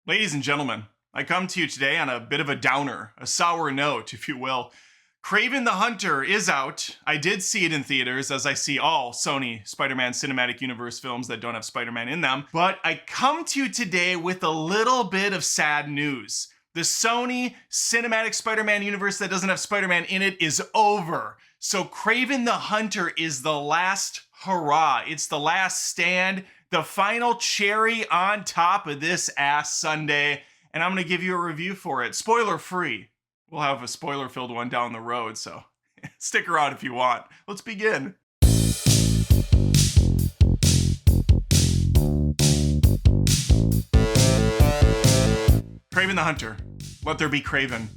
Ladies and gentlemen, I come to you today on a bit of a downer, a sour note, if you will. Kraven the Hunter is out. I did see it in theaters, as I see all Sony Spider-Man Cinematic Universe films that don't have Spider-Man in them. But I come to you today with a little bit of sad news. The Sony Cinematic Spider-Man universe that doesn't have Spider-Man in it is over. So Kraven the Hunter is the last hurrah. It's the last stand, the final cherry on top of this ass sundae. And I'm going to give you a review for it. Spoiler free. We'll have a spoiler-filled one down the road, so stick around if you want. Let's begin. Kraven the Hunter. Let there be Kraven.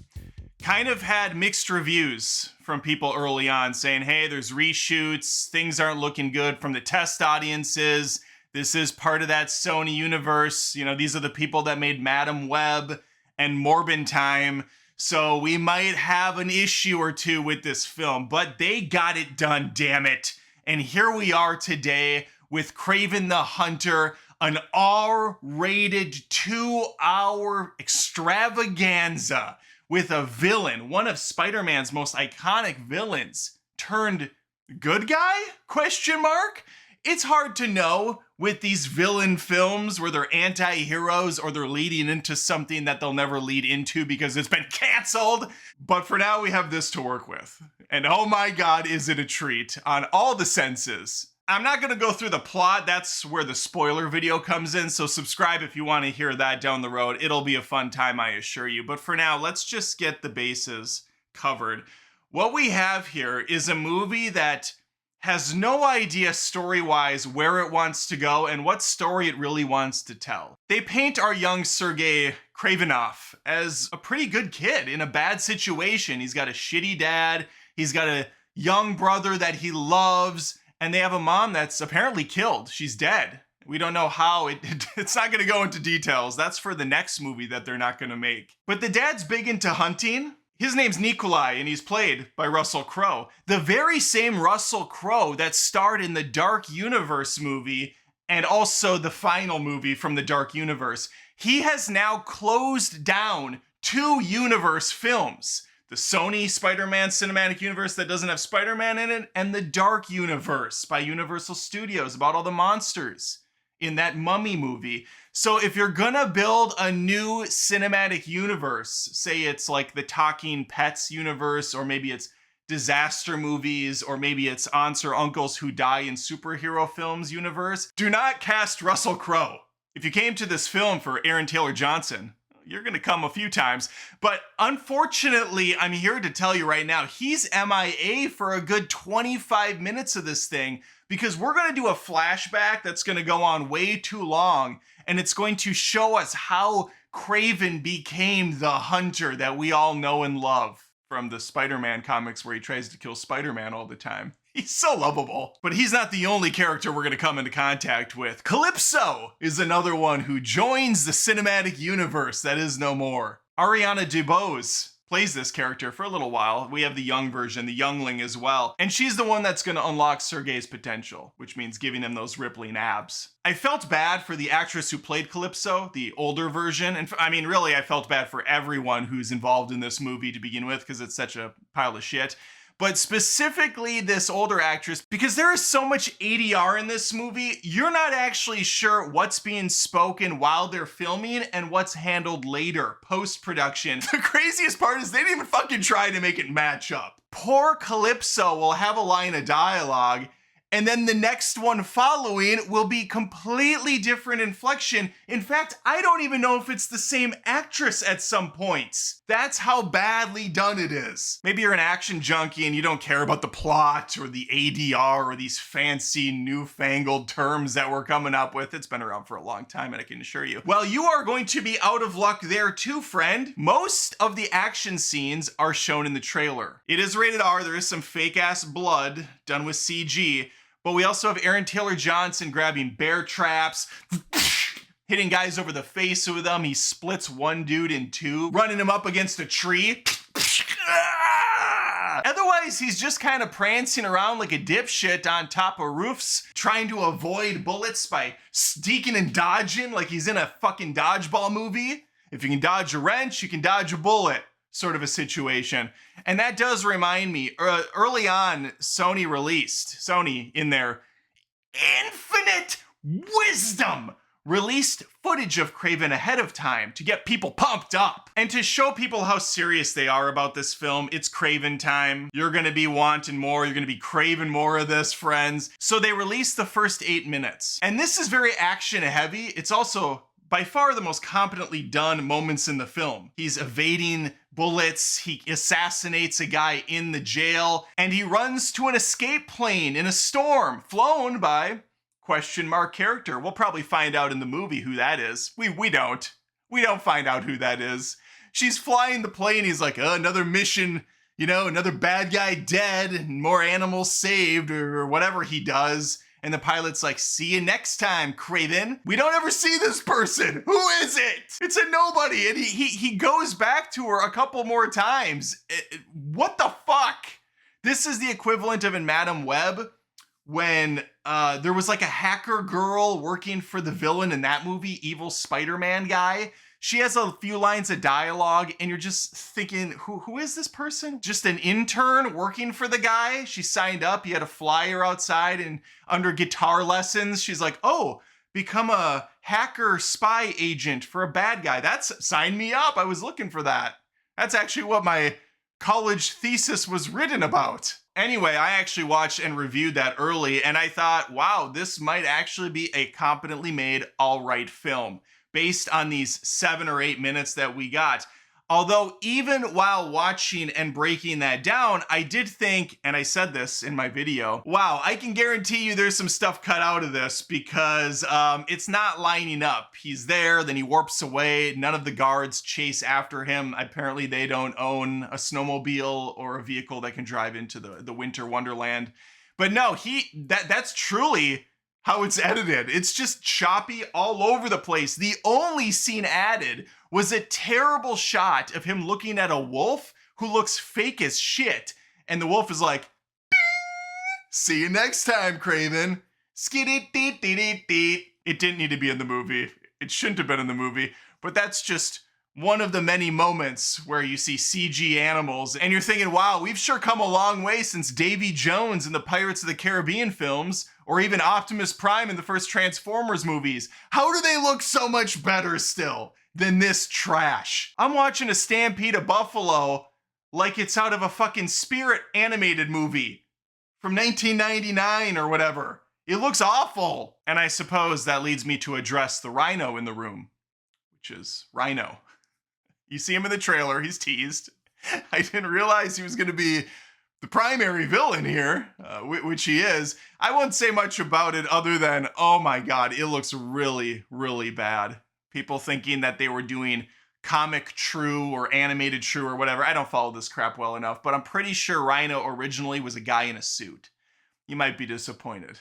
Kind of had mixed reviews from people early on saying, hey, there's reshoots, things aren't looking good from the test audiences. This is part of that Sony universe. You know, these are the people that made Madam Web and Morbin Time. So we might have an issue or two with this film, but they got it done, damn it. And here we are today with Kraven the Hunter, an R-rated 2-hour extravaganza with a villain, one of Spider-Man's most iconic villains, turned good guy? Question mark? It's hard to know with these villain films where they're anti-heroes or they're leading into something that they'll never lead into because it's been canceled. But for now, we have this to work with. And oh my God, is it a treat on all the senses. I'm not going to go through the plot. That's where the spoiler video comes in. So subscribe if you want to hear that down the road. It'll be a fun time, I assure you. But for now, let's just get the bases covered. What we have here is a movie that has no idea story-wise where it wants to go and what story it really wants to tell. They paint our young Sergei Kravinoff as a pretty good kid in a bad situation. He's got a shitty dad, he's got a young brother that he loves, and they have a mom that's apparently killed. She's dead. We don't know how. It's not gonna go into details. That's for the next movie that they're not gonna make. But the dad's big into hunting. His name's Nikolai, and he's played by Russell Crowe. The very same Russell Crowe that starred in the Dark Universe movie and also the final movie from the Dark Universe. He has now closed down 2 universe films. The Sony Spider-Man Cinematic Universe that doesn't have Spider-Man in it, and the Dark Universe by Universal Studios about all the monsters in that Mummy movie. So if you're gonna build a new cinematic universe, say it's like the Talking Pets universe, or maybe it's disaster movies, or maybe it's aunts or uncles who die in superhero films universe, do not cast Russell Crowe. If you came to this film for Aaron Taylor Johnson, you're gonna come a few times. But unfortunately, I'm here to tell you right now, he's MIA for a good 25 minutes of this thing, because we're gonna do a flashback that's gonna go on way too long, and it's going to show us how Kraven became the hunter that we all know and love from the Spider-Man comics where he tries to kill Spider-Man all the time. He's so lovable. But he's not the only character we're gonna come into contact with. Calypso is another one who joins the cinematic universe that is no more. Ariana DeBose plays this character for a little while. We have the young version, the youngling as well. And she's the one that's going to unlock Sergei's potential, which means giving him those rippling abs. I felt bad for the actress who played Calypso, the older version. And I mean, really, I felt bad for everyone who's involved in this movie to begin with, because it's such a pile of shit. But specifically this older actress, because there is so much ADR in this movie, you're not actually sure what's being spoken while they're filming and what's handled later, post-production. The craziest part is they didn't even fucking try to make it match up. Poor Calypso will have a line of dialogue, and then the next one following will be completely different inflection. In fact, I don't even know if it's the same actress at some points. That's how badly done it is. Maybe you're an action junkie and you don't care about the plot or the ADR or these fancy newfangled terms that we're coming up with. It's been around for a long time, and I can assure you. Well, you are going to be out of luck there too, friend. Most of the action scenes are shown in the trailer. It is rated R. There is some fake ass blood done with CG. But we also have Aaron Taylor Johnson grabbing bear traps, hitting guys over the face with them. He splits one dude in 2, running him up against a tree. Otherwise, Otherwise, he's just kind of prancing around like a dipshit on top of roofs, trying to avoid bullets by sneaking and dodging like he's in a fucking dodgeball movie. If you can dodge a wrench, you can dodge a bullet, sort of a situation. And that does remind me, early on, Sony in their infinite wisdom, released footage of Kraven ahead of time to get people pumped up and to show people how serious they are about this film. It's Kraven time. You're gonna be wanting more. You're gonna be craving more of this, friends. So they released the first 8 minutes. And this is very action heavy. It's also by far the most competently done moments in the film. He's evading bullets, he assassinates a guy in the jail, and he runs to an escape plane in a storm, flown by question mark character. We'll probably find out in the movie who that is. We don't. We don't find out who that is. She's flying the plane, he's like, another mission, another bad guy dead, and more animals saved, or whatever he does. And the pilot's like, see you next time, Kraven. We don't ever see this person. Who is it? It's a nobody. And he goes back to her a couple more times. What the fuck? This is the equivalent of in Madam Web when there was like a hacker girl working for the villain in that movie, Evil Spider-Man guy. She has a few lines of dialogue and you're just thinking, who is this person? Just an intern working for the guy? She signed up, he had a flyer outside, and under guitar lessons, she's like, oh, become a hacker spy agent for a bad guy. Sign me up, I was looking for that. That's actually what my college thesis was written about. Anyway, I actually watched and reviewed that early, and I thought, wow, this might actually be a competently made, all right film, based on these 7 or 8 minutes that we got. Although even while watching and breaking that down, I did think, and I said this in my video, wow, I can guarantee you there's some stuff cut out of this because it's not lining up. He's there, then he warps away. None of the guards chase after him. Apparently they don't own a snowmobile or a vehicle that can drive into the winter wonderland. But no, that's truly how it's edited. It's just choppy all over the place. The only scene added was a terrible shot of him looking at a wolf who looks fake as shit. And the wolf is like, see you next time, Kraven. Skidit-deet-deet-deet. It didn't need to be in the movie. It shouldn't have been in the movie. But that's just one of the many moments where you see CG animals and you're thinking, wow, we've sure come a long way since Davy Jones in the Pirates of the Caribbean films, or even Optimus Prime in the first Transformers movies. How do they look so much better still than this trash? I'm watching a stampede of buffalo like it's out of a fucking Spirit animated movie from 1999 or whatever. It looks awful. And I suppose that leads me to address the rhino in the room, which is Rhino. You see him in the trailer, he's teased. I didn't realize he was going to be the primary villain here, which he is. I won't say much about it other than, oh my God, it looks really, really bad. People thinking that they were doing comic true or animated true or whatever. I don't follow this crap well enough, but I'm pretty sure Rhino originally was a guy in a suit. You might be disappointed.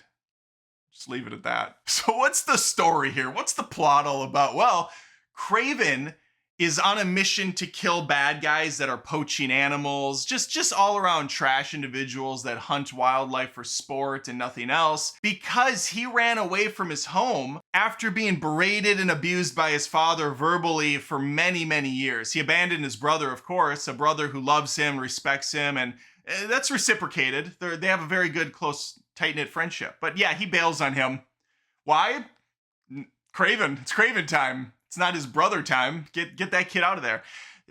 Just leave it at that. So what's the story here? What's the plot all about? Well, Kraven is on a mission to kill bad guys that are poaching animals, just all around trash individuals that hunt wildlife for sport and nothing else, because he ran away from his home after being berated and abused by his father verbally for many, many years. He abandoned his brother, of course, a brother who loves him, respects him, and that's reciprocated. They have a very good, close, tight-knit friendship. But yeah, he bails on him. Why? Kraven. It's Kraven time. It's not his brother time. Get that kid out of there.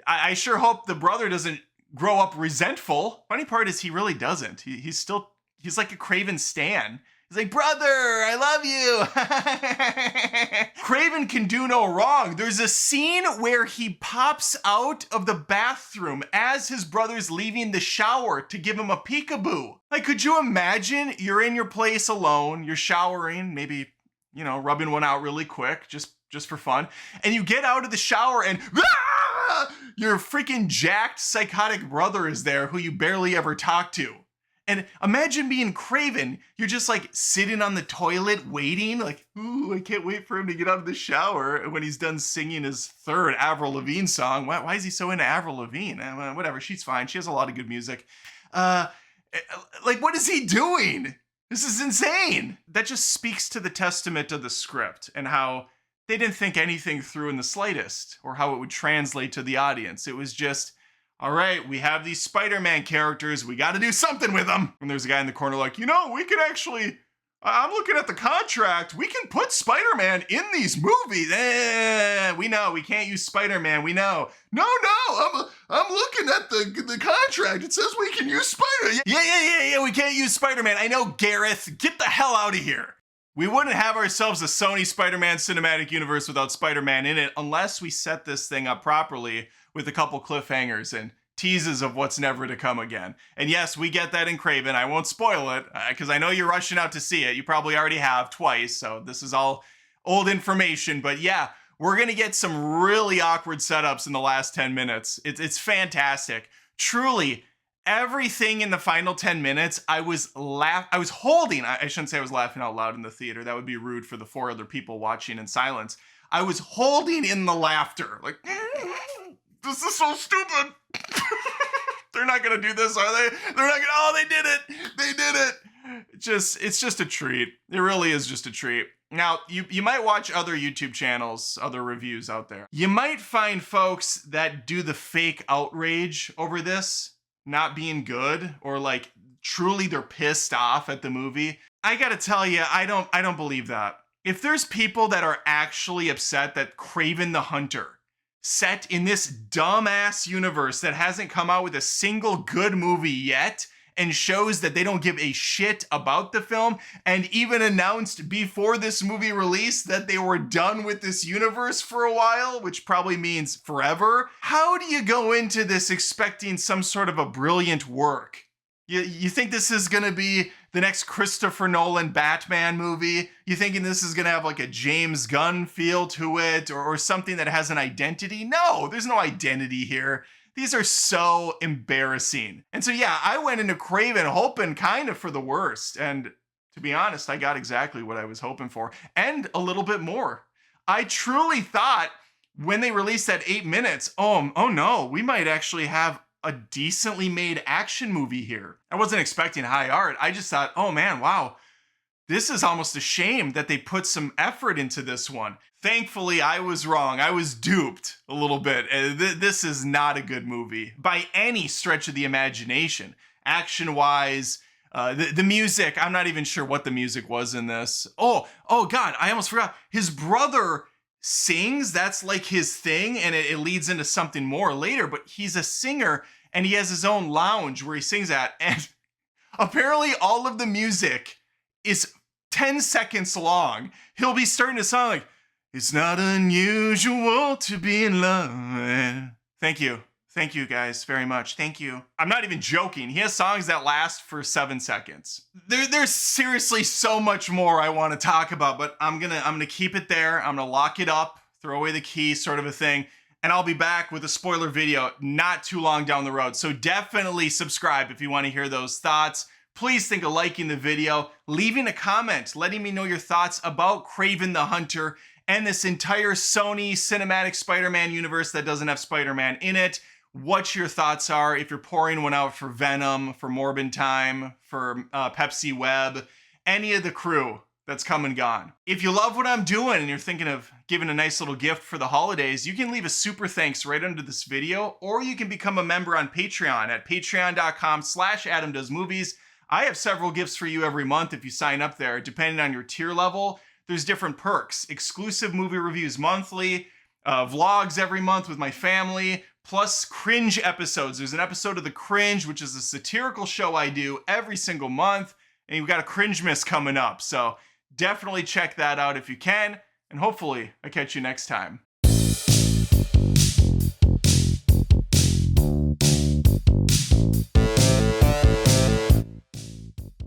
I sure hope the brother doesn't grow up resentful. Funny part is he really doesn't. He's like a Kraven stan. He's like, brother, I love you. Kraven can do no wrong. There's a scene where he pops out of the bathroom as his brother's leaving the shower to give him a peekaboo. Like, could you imagine you're in your place alone, you're showering, maybe, rubbing one out really quick, just for fun, and you get out of the shower and your freaking jacked psychotic brother is there who you barely ever talk to. And imagine being Kraven. You're just like sitting on the toilet waiting, like, ooh, I can't wait for him to get out of the shower. And when he's done singing his third Avril Lavigne song, why is he so into Avril Lavigne? Whatever, she's fine. She has a lot of good music. Like, what is he doing? This is insane. That just speaks to the testament of the script and how they didn't think anything through in the slightest, or how it would translate to the audience. It was just, all right, we have these Spider-Man characters, we got to do something with them. And there's a guy in the corner like, we can actually, I'm looking at the contract, we can put Spider-Man in these movies. We know, we can't use Spider-Man, we know. No, I'm looking at the contract, it says we can use Spider-Man. Yeah, we can't use Spider-Man. I know, Gareth, get the hell out of here. We wouldn't have ourselves a Sony Spider-Man cinematic universe without Spider-Man in it unless we set this thing up properly with a couple cliffhangers and teases of what's never to come again. And yes, we get that in Kraven. I won't spoil it because I know you're rushing out to see it. You probably already have twice, so this is all old information. But yeah, we're going to get some really awkward setups in the last 10 minutes. It's fantastic. Truly, everything in the final 10 minutes, I shouldn't say I was laughing out loud in the theater. That would be rude for the 4 other people watching in silence. I was holding in the laughter. Like, this is so stupid. They're not going to do this, are they? They're not going to, oh, they did it. They did it. It's just a treat. It really is just a treat. Now, you might watch other YouTube channels, other reviews out there. You might find folks that do the fake outrage over this not being good, or like truly they're pissed off at the movie. I gotta tell you, I don't believe that. If there's people that are actually upset that Kraven the Hunter, set in this dumbass universe that hasn't come out with a single good movie yet, and shows that they don't give a shit about the film, and even announced before this movie released that they were done with this universe for a while, which probably means forever. How do you go into this expecting some sort of a brilliant work? You think this is gonna be the next Christopher Nolan Batman movie? You thinking this is gonna have like a James Gunn feel to it, or something that has an identity? No, there's no identity here. These are so embarrassing. And so yeah, I went into Kraven hoping kind of for the worst. And to be honest, I got exactly what I was hoping for, and a little bit more. I truly thought when they released that 8 minutes, oh no, we might actually have a decently made action movie here. I wasn't expecting high art. I just thought, oh man, wow, this is almost a shame that they put some effort into this one. Thankfully, I was wrong. I was duped a little bit. This is not a good movie by any stretch of the imagination. Action-wise, the music, I'm not even sure what the music was in this. Oh God, I almost forgot. His brother sings, that's like his thing, and it leads into something more later, but he's a singer, and he has his own lounge where he sings at, and apparently all of the music is 10 seconds long. He'll be starting a song like, "It's not unusual to be in love." Thank you guys very much. Thank you. I'm not even joking. He has songs that last for 7 seconds. There's seriously so much more I want to talk about, but I'm gonna keep it there. I'm gonna lock it up, throw away the key, sort of a thing, and I'll be back with a spoiler video not too long down the road. So definitely subscribe if you want to hear those thoughts. Please think of liking the video, leaving a comment, letting me know your thoughts about Kraven the Hunter and this entire Sony cinematic Spider-Man universe that doesn't have Spider-Man in it. What your thoughts are, if you're pouring one out for Venom, for Morbin Time, for Pepsi Web, any of the crew that's come and gone. If you love what I'm doing and you're thinking of giving a nice little gift for the holidays, you can leave a super thanks right under this video, or you can become a member on Patreon at patreon.com/AdamDoesMovies. I have several gifts for you every month if you sign up there. Depending on your tier level, there's different perks. Exclusive movie reviews monthly, vlogs every month with my family, plus cringe episodes. There's an episode of The Cringe, which is a satirical show I do every single month, and you've got a Cringe Miss coming up. So definitely check that out if you can, and hopefully I catch you next time.